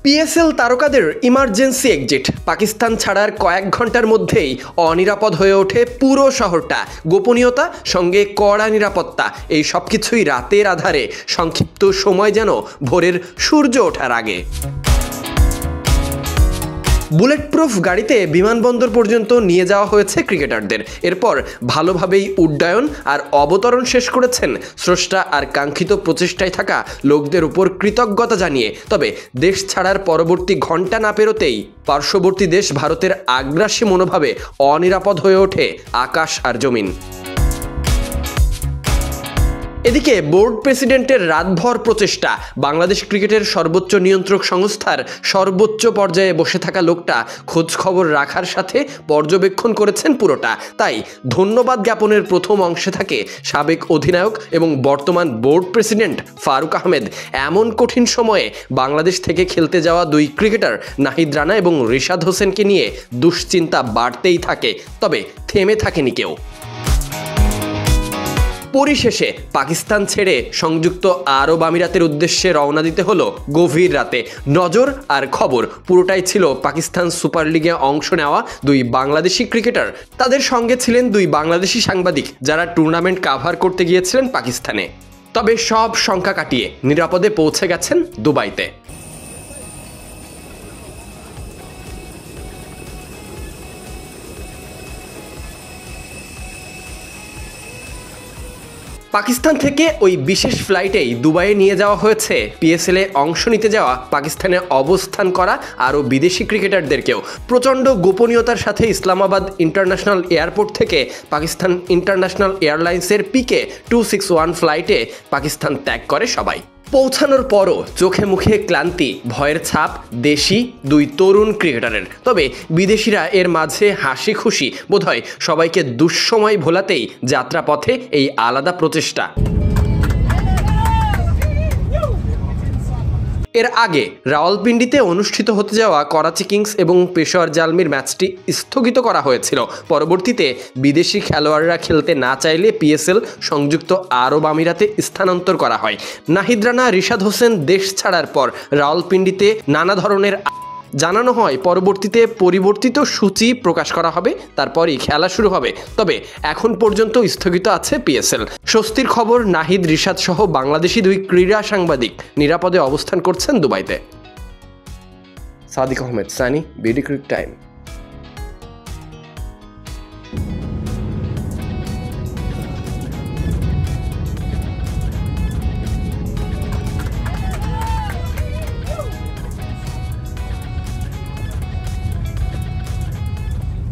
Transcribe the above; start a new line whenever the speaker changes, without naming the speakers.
PSL তারকাদের emergency exit, Pakistan ছাড়ার কয়েক ঘন্টার মধ্যেই অনিরাপদ হয়ে ওঠে পুরো শহরটা। গোপনীয়তা সঙ্গে কড়া নিরাপত্তা, এই সব কিছুই রাতের আধারে সংক্ষিপ্ত সময় যেন ভোরের সূর্য ওঠার আগে। বুলেট প্রুফ গাড়িতে বিমানবন্দর পর্যন্ত নিয়ে যাওয়া হয়েছে ক্রিকেটারদের। এরপর ভালোভাবেই উড্ডয়ন আর অবতরণ শেষ করেছেন স্রষ্টা আর কাঙ্ক্ষিত প্রচেষ্টায় থাকা লোকদের উপর কৃতজ্ঞতা জানিয়ে। তবে দেশ ছাড়ার পরবর্তী ঘণ্টা না পেরোতেই পার্শ্ববর্তী দেশ ভারতের আগ্রাসী মনোভাবে অনিরাপদ হয়ে ওঠে আকাশ আর জমিন। এদিকে বোর্ড প্রেসিডেন্টের রাতভর প্রচেষ্টা, বাংলাদেশ ক্রিকেটের সর্বোচ্চ নিয়ন্ত্রক সংস্থার সর্বোচ্চ পর্যায়ে বসে থাকা লোকটা খোঁজ খবর রাখার সাথে পর্যবেক্ষণ করেছেন পুরোটা। তাই ধন্যবাদ জ্ঞাপনের প্রথম অংশে থাকে সাবেক অধিনায়ক এবং বর্তমান বোর্ড প্রেসিডেন্ট ফারুক আহমেদ। এমন কঠিন সময়ে বাংলাদেশ থেকে খেলতে যাওয়া দুই ক্রিকেটার নাহিদ রানা এবং রিশাদ হোসেনকে নিয়ে দুশ্চিন্তা বাড়তেই থাকে, তবে থেমে থাকেনি কেউ। পরিশেষে পাকিস্তান ছেড়ে সংযুক্ত আরব আমিরাতের উদ্দেশ্যে রওনা দিতে হলো গভীর রাতে। নজর আর খবর পুরোটাই ছিল পাকিস্তান সুপার লিগে অংশ নেওয়া দুই বাংলাদেশি ক্রিকেটার। তাদের সঙ্গে ছিলেন দুই বাংলাদেশি সাংবাদিক যারা টুর্নামেন্ট কাভার করতে গিয়েছিলেন পাকিস্তানে। তবে সব শঙ্কা কাটিয়ে নিরাপদে পৌঁছে গেছেন দুবাইতে। পাকিস্তান থেকে ওই বিশেষ ফ্লাইটেই দুবাইয়ে নিয়ে যাওয়া হয়েছে পিএসএলে অংশ নিতে যাওয়া পাকিস্তানে অবস্থান করা আরও বিদেশি ক্রিকেটারদেরকেও। প্রচণ্ড গোপনীয়তার সাথে ইসলামাবাদ ইন্টারন্যাশনাল এয়ারপোর্ট থেকে পাকিস্তান ইন্টারন্যাশনাল এয়ারলাইন্সের পিকে 261 ফ্লাইটে পাকিস্তান ত্যাগ করে সবাই। পৌঁছানোর পরও চোখে মুখে ক্লান্তি, ভয়ের ছাপ দেশি দুই তরুণ ক্রিকেটারের। তবে বিদেশিরা এর মাঝে হাসি খুশি, বোধহয় সবাইকে দুঃসময় ভোলাতেই যাত্রাপথে এই আলাদা প্রচেষ্টা। এর আগে রাওয়ালপিন্ডিতে অনুষ্ঠিত হতে যাওয়া করাচি কিংস এবং পেশোয়ার জালমির ম্যাচটি স্থগিত করা হয়েছিল। পরবর্তীতে বিদেশি খেলোয়াড়রা খেলতে না চাইলে পিএসএল সংযুক্ত আরব আমিরাতে স্থানান্তর করা হয়। নাহিদ রানা, রিশাদ হোসেন দেশ ছাড়ার পর রাওয়ালপিন্ডিতে নানা ধরনের জানানো হয় পরবর্তীতে পরিবর্তিত সূচি প্রকাশ করা হবে, তারপরই খেলা শুরু হবে। তবে এখন পর্যন্ত স্থগিত আছে পিএসএল। স্বস্তির খবর, নাহিদ, রিশাদ সহ বাংলাদেশি দুই ক্রীড়া সাংবাদিক নিরাপদে অবস্থান করছেন দুবাইতে। Sadiq Ahmed, Sunny, BD cric time.